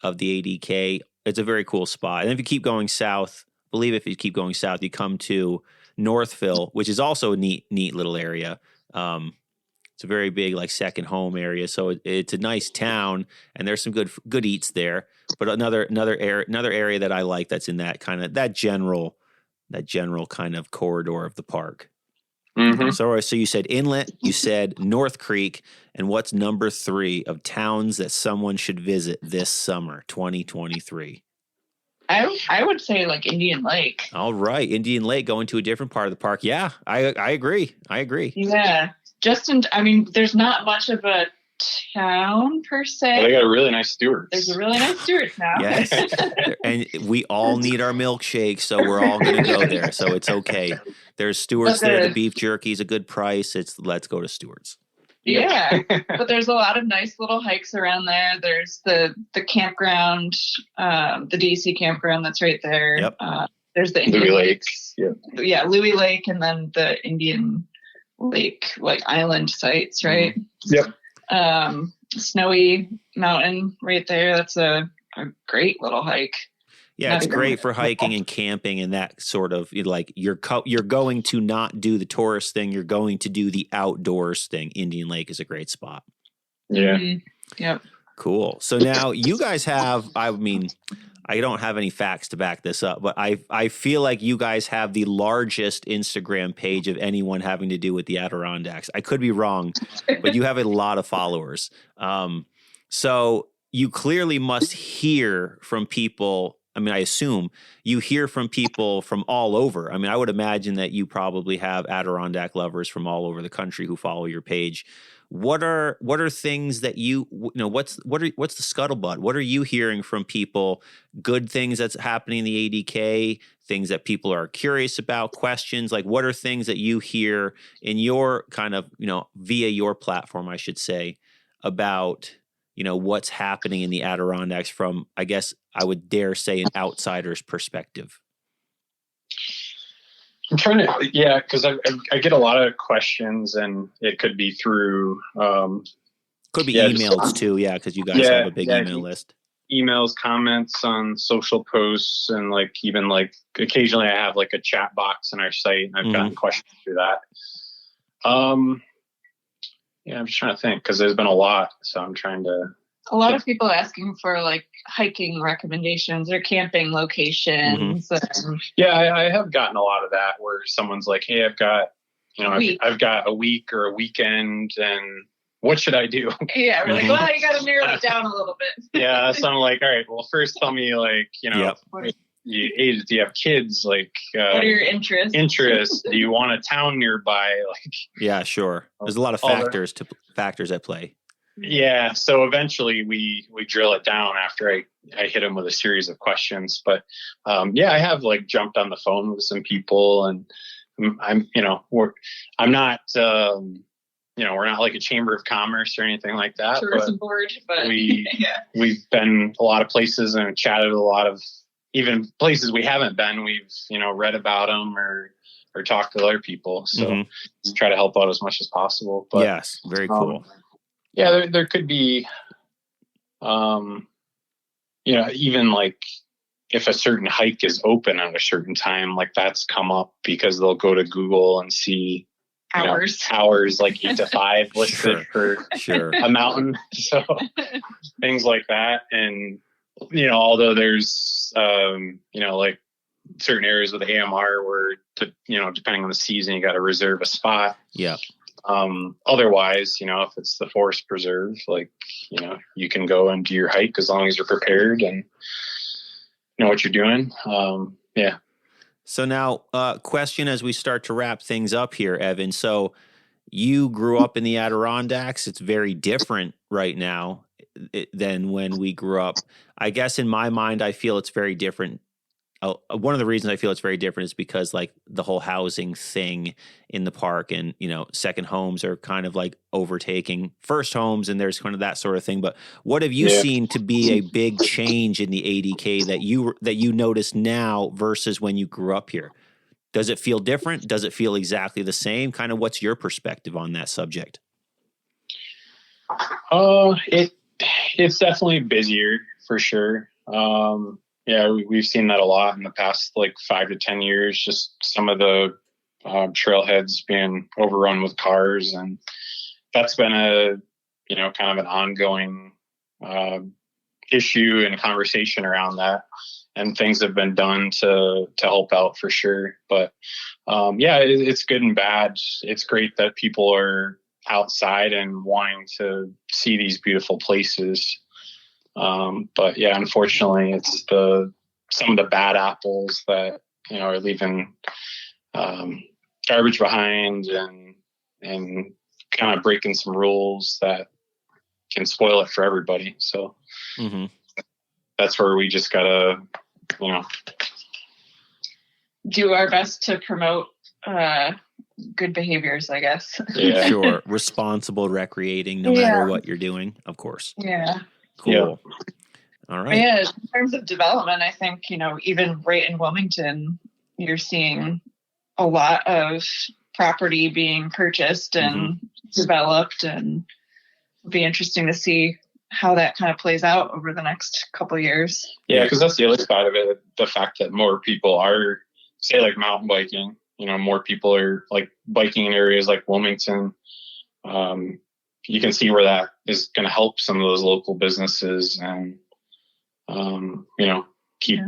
A: of the ADK. It's a very cool spot. And if you keep going south, you come to Northville, which is also a neat little area. It's a very big, like, second home area. So it's a nice town, and there's some good eats there. But another area that I like that's in that kind of that general kind of corridor of the park.
B: Mm-hmm.
A: So you said Inlet, you said North Creek, and what's number 3 of towns that someone should visit this summer, 2023?
C: I would say like Indian Lake.
A: All right, Indian Lake, going to a different part of the park. Yeah, I agree.
C: Yeah, there's not much of a town per se.
B: Well, they got a really nice Stewart's.
C: There's a really nice Stewart's now.
A: Yes, and we all need our milkshake, so we're all going to go there. So it's okay. There's Stewart's there. The beef jerky is a good price. Let's go to Stewart's.
C: Yeah, but there's a lot of nice little hikes around there. There's the campground, the DC campground that's right there.
A: Yep.
C: there's the Indian
B: Louis Lake.
C: Yeah, Louis Lake, and then the Indian Lake, like island sites, right?
B: Yep.
C: Snowy Mountain right there. That's a great little hike.
A: Yeah, it's great for hiking and camping and that sort of, like you're going to not do the tourist thing. You're going to do the outdoors thing. Indian Lake is a great spot.
B: Yeah.
C: Mm-hmm. Yep.
A: Cool. So now you guys have, I mean, I don't have any facts to back this up, but I feel like you guys have the largest Instagram page of anyone having to do with the Adirondacks. I could be wrong, but you have a lot of followers. So you clearly must hear from people. I mean, I assume you hear from people from all over. I mean, I would imagine that you probably have Adirondack lovers from all over the country who follow your page. What are things that what's the scuttlebutt? What are you hearing from people? Good things that's happening in the ADK, things that people are curious about, questions, like what are things that you hear in your kind of, via your platform, I should say, about, what's happening in the Adirondacks from, I guess I would dare say, an outsider's perspective?
B: I'm trying to, because I get a lot of questions, and it could be through,
A: could be emails too, because you guys have a big email list.
B: Emails, comments on social posts, and even occasionally I have a chat box on our site, and I've gotten questions through that. I'm just trying to think, because there's been a lot, so I'm trying to.
C: A lot of people asking for hiking recommendations or camping locations.
B: I have gotten a lot of that where someone's like, "Hey, I've got, I've got a week or a weekend, and what should I do?"
C: Yeah, we're like, well, you got to narrow it down a little bit.
B: Yeah, so I'm like, all right, well, first tell me, do you have kids? What
C: are your interests?
B: Do you want a town nearby?
A: Yeah, sure. There's a lot of factors at play.
B: Yeah, so eventually we drill it down after I hit them with a series of questions. But I have jumped on the phone with some people, and I'm we're not we're not like a chamber of commerce or anything like that.
C: Tourism board, but
B: we've been a lot of places and chatted a lot of even places we haven't been. We've read about them or talked to other people. So try to help out as much as possible. But
A: yes, very cool.
B: There could be, even if a certain hike is open at a certain time, that's come up because they'll go to Google and see hours 8 to 5 listed for a mountain. So things like that. And, although there's, certain areas with AMR where, depending on the season, you got to reserve a spot.
A: Yeah.
B: Otherwise, if it's the forest preserve, you can go and do your hike as long as you're prepared and know what you're doing.
A: So now, question as we start to wrap things up here, Evan. So you grew up in the Adirondacks. It's very different right now than when we grew up. I guess in my mind, I feel it's very different. One of the reasons I feel it's very different is because the whole housing thing in the park, and second homes are kind of overtaking first homes, and there's kind of that sort of thing. But what have you seen to be a big change in the ADK that you notice now versus when you grew up here? Does it feel different? Does it feel exactly the same? Kind of what's your perspective on that subject?
B: It's definitely busier for sure. We've seen that a lot in the past 5 to 10 years, just some of the trailheads being overrun with cars. And that's been a, kind of an ongoing issue and conversation around that. And things have been done to help out for sure. But it's good and bad. It's great that people are outside and wanting to see these beautiful places. But unfortunately, it's some of the bad apples that are leaving garbage behind and kind of breaking some rules that can spoil it for everybody. So that's where we just gotta
C: do our best to promote good behaviors, I guess.
B: Yeah,
A: sure. Responsible recreating, no matter what you're doing, of course.
C: Yeah.
A: Cool.
B: Yeah.
A: All right.
C: In terms of development, I think, even right in Wilmington, you're seeing a lot of property being purchased and developed, and it'll be interesting to see how that kind of plays out over the next couple of years.
B: Yeah, because that's the other side of it, the fact that more people are, say, like mountain biking. More people are like biking in areas like Wilmington. You can see where that is going to help some of those local businesses, and keep.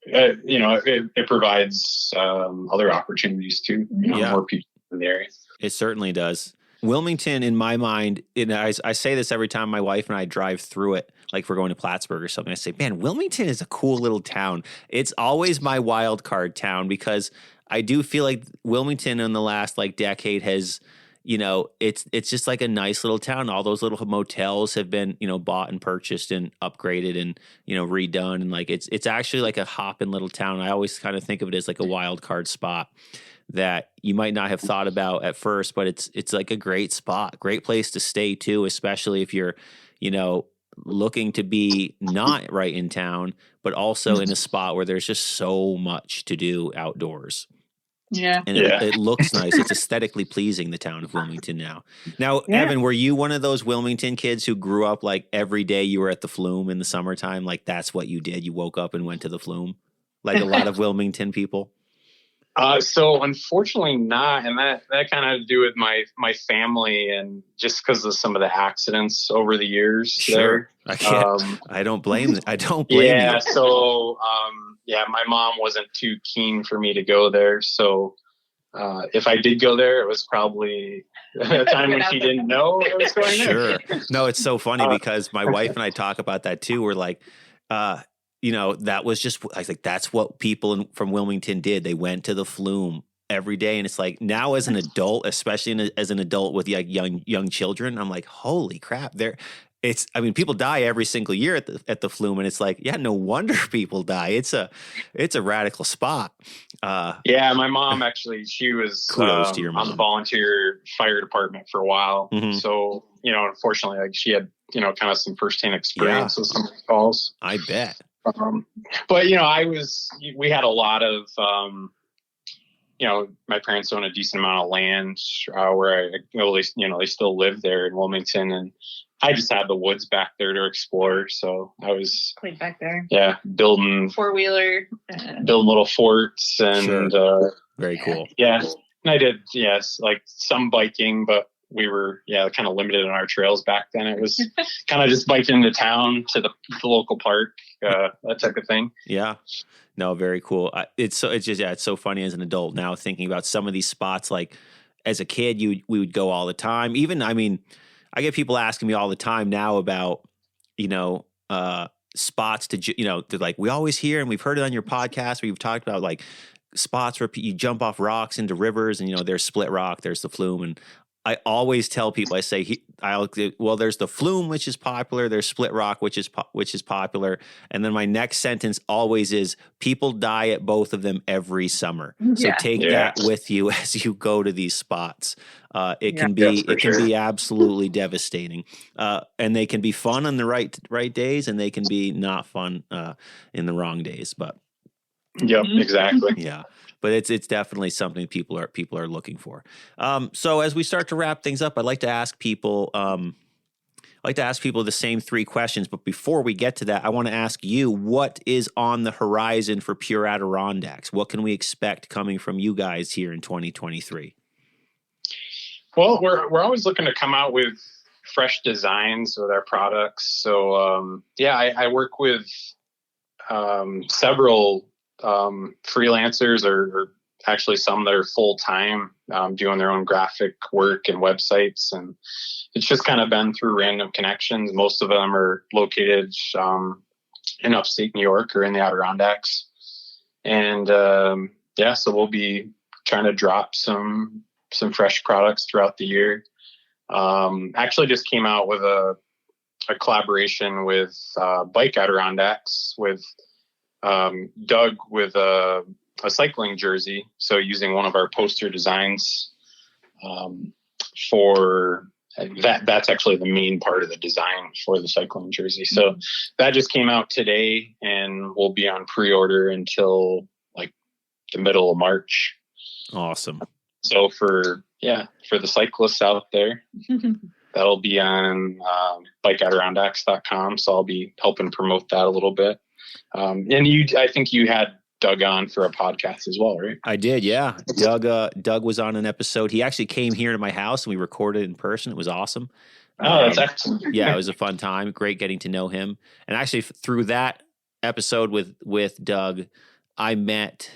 B: It provides other opportunities too. More people in the area.
A: It certainly does. Wilmington, in my mind, I say this every time my wife and I drive through it, like if we're going to Plattsburgh or something. I say, man, Wilmington is a cool little town. It's always my wild card town, because I do feel like Wilmington in the last decade has, it's just like a nice little town. All those little motels have been, bought and purchased and upgraded and, redone. And it's actually like a hopping little town. I always kind of think of it as like a wild card spot that you might not have thought about at first, but it's like a great spot, great place to stay too, especially if you're, looking to be not right in town, but also in a spot where there's just so much to do outdoors.
C: Yeah.
A: And it looks nice. It's aesthetically pleasing, the town of Wilmington now. Now, Evan, were you one of those Wilmington kids who grew up like every day you were at the Flume in the summertime? Like that's what you did? You woke up and went to the Flume? Like a lot of Wilmington people?
B: So unfortunately not. And that kind of had to do with my family, and just because of some of the accidents over the years.
A: Sure.
B: There.
A: I don't blame you. I don't blame you.
B: Yeah. So, my mom wasn't too keen for me to go there. So, if I did go there, it was probably a time when she didn't know I was going there.
A: Sure. No, it's so funny because my wife and I talk about that too. We're like, that was just, I was like, that's what people from Wilmington did. They went to the Flume every day. And it's like, now as an adult, especially as an adult with young children, I'm like, holy crap, people die every single year at the Flume. And it's like, yeah, no wonder people die. It's a radical spot.
B: My mom actually, she was
A: kudos to your mom.
B: On the volunteer fire department for a while. Mm-hmm. So, unfortunately, she had, kind of some firsthand experience with some of the calls.
A: I bet.
B: But we had a lot of, my parents own a decent amount of land where they still live there in Wilmington, and I just had the woods back there to explore. So I was
C: played back there.
B: Yeah. Building
C: 4-wheeler,
B: building little forts and,
A: very cool.
B: Yeah. And I did, like some biking, but we were, kind of limited on our trails back then. It was kind of just biking into town to the local park, that type of thing.
A: Yeah. No, very cool. It's so funny as an adult now thinking about some of these spots. Like as a kid, we would go all the time. Even, I get people asking me all the time now about, spots to, they're like, we always hear, and we've heard it on your podcast where you've talked about like spots where you jump off rocks into rivers, and, there's Split Rock, there's the Flume. And I always tell people, I say, there's the Flume, which is popular. There's Split Rock, which is popular. And then my next sentence always is, people die at both of them every summer. So take that with you as you go to these spots. It can be absolutely devastating. And they can be fun on the right days, and they can be not fun in the wrong days. But
B: yep, exactly.
A: Yeah. But it's definitely something people are looking for. So as we start to wrap things up, I'd like to ask people the same 3 questions. But before we get to that, I want to ask you, what is on the horizon for Pure Adirondacks? What can we expect coming from you guys here in 2023?
B: Well, we're always looking to come out with fresh designs with our products. So I work with several freelancers or actually some that are full-time doing their own graphic work and websites, and it's just kind of been through random connections. Most of them are located in upstate New York or in the Adirondacks, and so we'll be trying to drop some fresh products throughout the year. Actually just came out with a collaboration with Bike Adirondacks with Doug with a cycling jersey. So using one of our poster designs for that's actually the main part of the design for the cycling jersey. So that just came out today and will be on pre-order until like the middle of March.
A: Awesome.
B: So for the cyclists out there, that'll be on bikeadirondax.com. So I'll be helping promote that a little bit. And I think you had Doug on for a podcast as well, right?
A: I did, yeah. Doug was on an episode. He actually came here to my house and we recorded it in person. It was awesome.
B: Oh, that's excellent.
A: Yeah, it was a fun time. Great getting to know him. And actually, through that episode with Doug, I met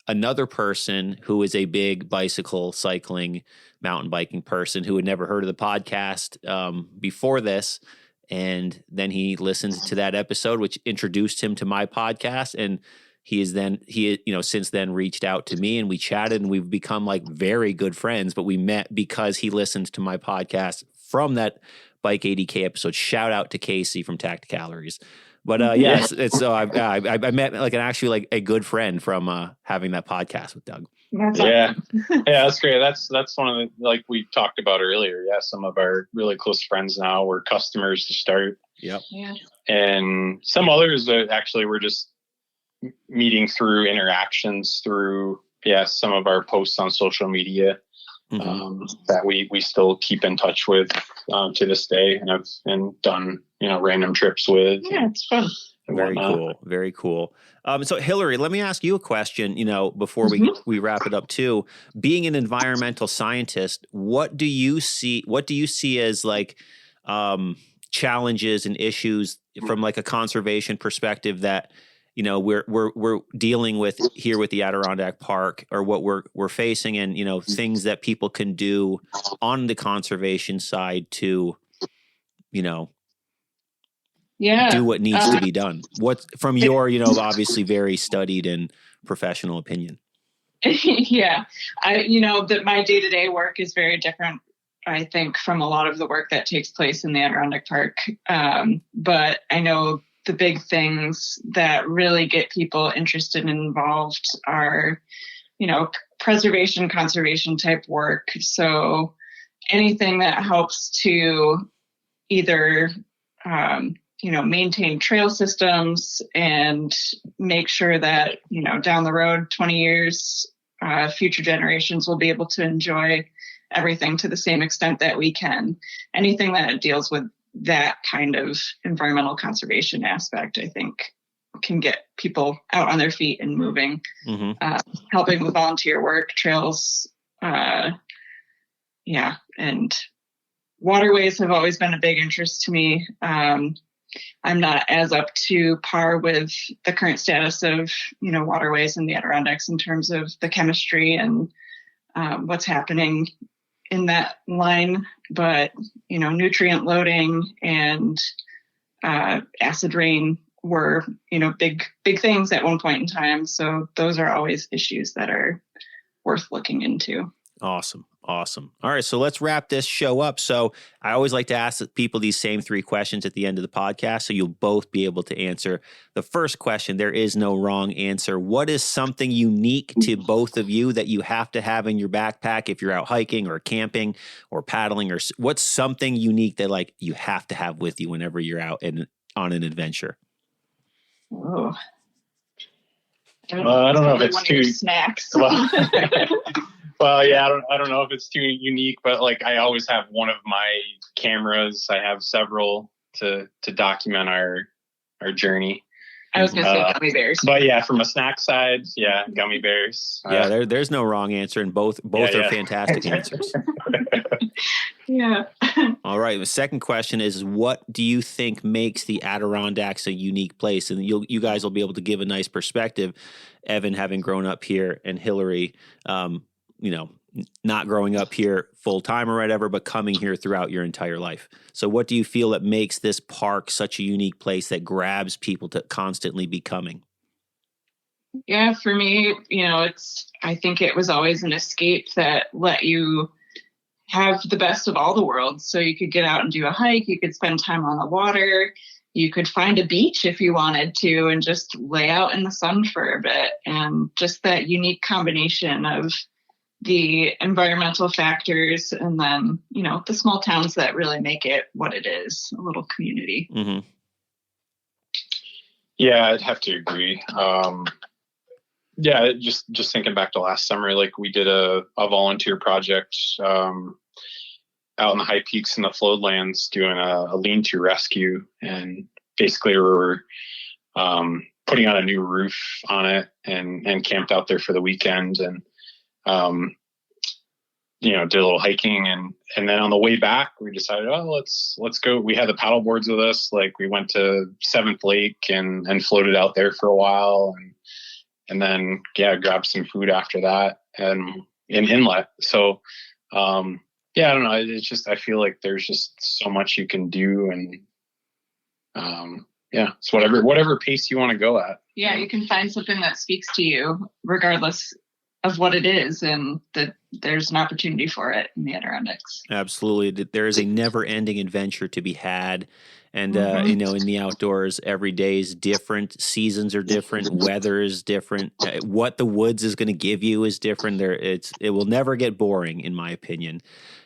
A: another person who is a big bicycle, cycling, mountain biking person who had never heard of the podcast before this. And then he listened to that episode, which introduced him to my podcast. And he since then reached out to me and we chatted and we've become like very good friends, but we met because he listened to my podcast from that Bike 80K episode. Shout out to Casey from Tacticalories. But yes, so I met like a good friend from having that podcast with Doug.
B: Yeah, that's great. That's one of the, like we talked about earlier. Yeah, some of our really close friends now were customers to start.
A: Yep.
C: Yeah.
B: And some others actually were just meeting through interactions through some of our posts on social media. That we still keep in touch with to this day, and have done random trips with.
C: Yeah, it's fun.
A: Very cool. So Hilary, let me ask you a question. Before we wrap it up too. Being an environmental scientist, what do you see as like challenges and issues from like a conservation perspective that we're dealing with here with the Adirondack Park, or what we're facing, and things that people can do on the conservation side to do what needs to be done. What from your obviously very studied and professional opinion?
C: Yeah, that my day-to-day work is very different, I think, from a lot of the work that takes place in the Adirondack Park. But I know the big things that really get people interested and involved are, preservation, conservation type work. So anything that helps to either, maintain trail systems and make sure that, down the road, 20 years, future generations will be able to enjoy everything to the same extent that we can. Anything that deals with that kind of environmental conservation aspect, I think, can get people out on their feet and moving. Helping with volunteer work, trails, and waterways have always been a big interest to me. I'm not as up to par with the current status of waterways in the Adirondacks in terms of the chemistry and what's happening in that line, but nutrient loading and acid rain were big things at one point in time. So those are always issues that are worth looking into.
A: Awesome. All right, so let's wrap this show up. So I always like to ask people these same 3 questions at the end of the podcast, so you'll both be able to answer. The first question, there is no wrong answer. What is something unique to both of you that you have to have in your backpack if you're out hiking or camping or paddling, or what's something unique that like you have to have with you whenever you're out on an adventure?
C: Oh,
B: I don't know if it's too
C: snacks.
B: Well, yeah, I don't know if it's too unique, but like I always have one of my cameras. I have several to document our journey.
C: I was going to say gummy bears.
B: But yeah, from a snack side, gummy bears.
A: Yeah, there's no wrong answer, and both are fantastic answers.
C: Yeah.
A: All right. The second question is, what do you think makes the Adirondacks a unique place? And you guys will be able to give a nice perspective. Evan, having grown up here, and Hilary, not growing up here full time or whatever, but coming here throughout your entire life. So what do you feel that makes this park such a unique place that grabs people to constantly be coming?
C: Yeah, for me, I think it was always an escape that let you have the best of all the worlds. So you could get out and do a hike, you could spend time on the water, you could find a beach if you wanted to and just lay out in the sun for a bit. And just that unique combination of the environmental factors and then, the small towns that really make it what it is, a little community.
B: Yeah, I'd have to agree. Yeah, just thinking back to last summer, like we did a volunteer project out in the high peaks in the floodlands doing a lean-to rescue, and basically we were putting on a new roof on it and camped out there for the weekend, and did a little hiking, and then on the way back we decided, let's go. We had the paddle boards with us. Like we went to Seventh Lake and floated out there for a while, and then grabbed some food after that and in inlet. So I don't know. It's just, I feel like there's just so much you can do, and it's whatever pace you want to go at.
C: Yeah, you can find something that speaks to you regardless of what it is, and that there's an opportunity for it in the Adirondacks.
A: Absolutely. There is a never-ending adventure to be had. And, in the outdoors, every day is different. Seasons are different. Weather is different. What the woods is going to give you is different. It will never get boring, in my opinion.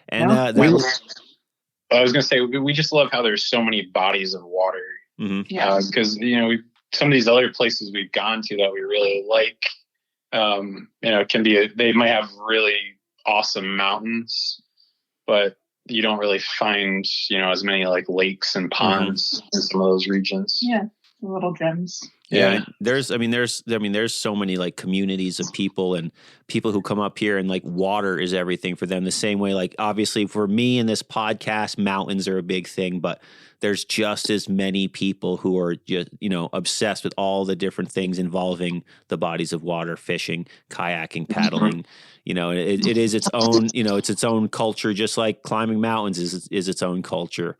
A: And
B: I was going to say, we just love how there's so many bodies of water.
A: Mm-hmm.
C: Yeah.
B: Because, some of these other places we've gone to that we really like, they might have really awesome mountains, but you don't really find, as many like lakes and ponds in some of those regions.
C: Yeah. The little gems.
A: Yeah. There's so many like communities of people and people who come up here, and like water is everything for them. The same way, like obviously for me in this podcast, mountains are a big thing, but there's just as many people who are just, obsessed with all the different things involving the bodies of water, fishing, kayaking, paddling. It is its own, it's its own culture, just like climbing mountains is its own culture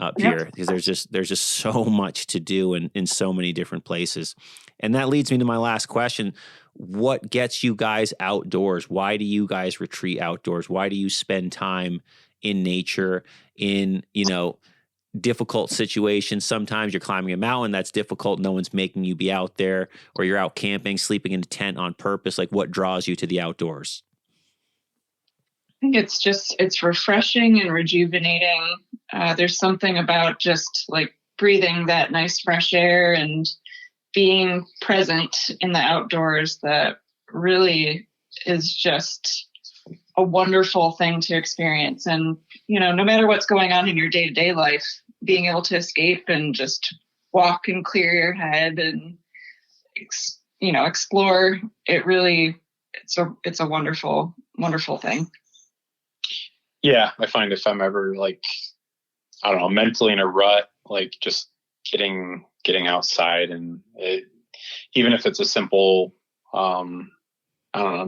A: up here, because there's just so much to do in so many different places. And that leads me to my last question. What gets you guys outdoors? Why do you guys retreat outdoors? Why do you spend time in nature, in, difficult situations? Sometimes you're climbing a mountain that's difficult. No one's making you be out there, or you're out camping, sleeping in a tent on purpose. Like, what draws you to the outdoors?
C: I think it's refreshing and rejuvenating. There's something about just like breathing that nice fresh air and being present in the outdoors that really is just a wonderful thing to experience. And, no matter what's going on in your day-to-day life, being able to escape and just walk and clear your head and, explore, it's a wonderful, wonderful thing.
B: Yeah. I find if I'm ever like, I don't know, mentally in a rut, like just getting outside, and even if it's a simple,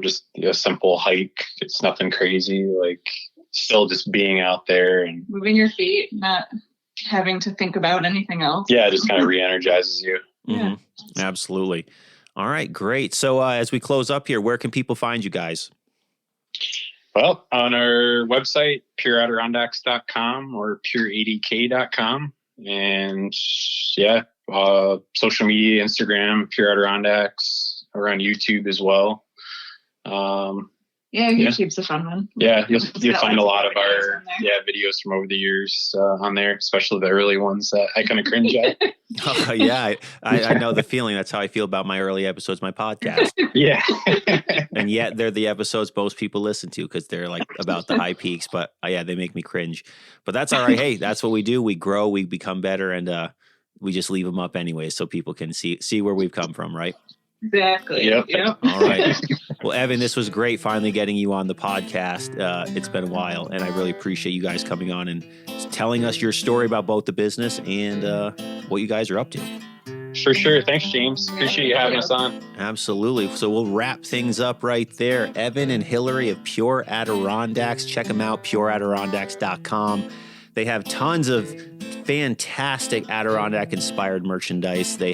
B: just a simple hike, it's nothing crazy, like still just being out there and
C: moving your feet, not having to think about anything else.
B: Yeah, it just kind of re-energizes you.
A: Mm-hmm. Yeah. Absolutely. All right, great. So as we close up here, where can people find you guys?
B: Well, on our website, pureadirondacks.com or pureadk.com. And social media, Instagram, Pure Adirondacks, or on YouTube as well.
C: YouTube's a fun one.
B: Yeah, you'll find a lot of our videos from over the years on there, especially the early ones that I kind of cringe at.
A: Oh, yeah, I know the feeling. That's how I feel about my early episodes of my podcast.
B: Yeah.
A: And yet they're the episodes most people listen to because they're like about the high peaks. But they make me cringe. But that's all right. Hey, that's what we do. We grow, we become better, and we just leave them up anyway so people can see where we've come from, right?
C: Exactly.
B: Yep.
A: All right. Well, Evan, this was great finally getting you on the podcast. It's been a while, and I really appreciate you guys coming on and telling us your story about both the business and what you guys are up to.
B: For sure. Thanks, James. Appreciate you having us on.
A: Absolutely. So we'll wrap things up right there. Evan and Hilary of Pure Adirondacks. Check them out, pureadirondacks.com. They have tons of fantastic Adirondack-inspired merchandise. They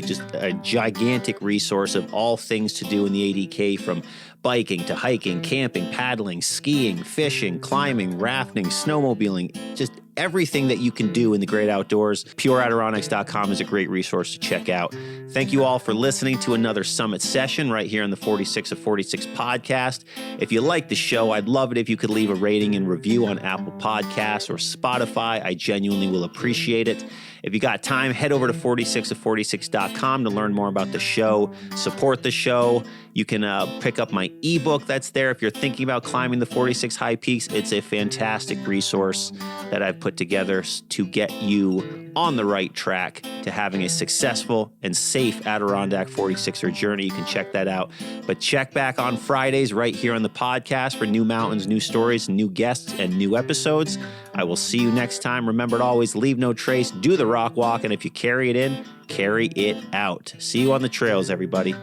A: just a gigantic resource of all things to do in the ADK, from biking to hiking, camping, paddling, skiing, fishing, climbing, rafting, snowmobiling, just everything that you can do in the great outdoors. PureAdirondacks.com is a great resource to check out. Thank you all for listening to another Summit session right here on the 46 of 46 podcast. If you like the show, I'd love it if you could leave a rating and review on Apple Podcasts or Spotify. I genuinely will appreciate it. If you got time, head over to 46of46.com to learn more about the show, support the show. You can pick up my ebook that's there. If you're thinking about climbing the 46 high peaks, it's a fantastic resource that I've put together to get you on the right track to having a successful and safe Adirondack 46er journey. You can check that out. But check back on Fridays right here on the podcast for new mountains, new stories, new guests, and new episodes. I will see you next time. Remember to always leave no trace, do the rock walk, and if you carry it in, carry it out. See you on the trails, everybody.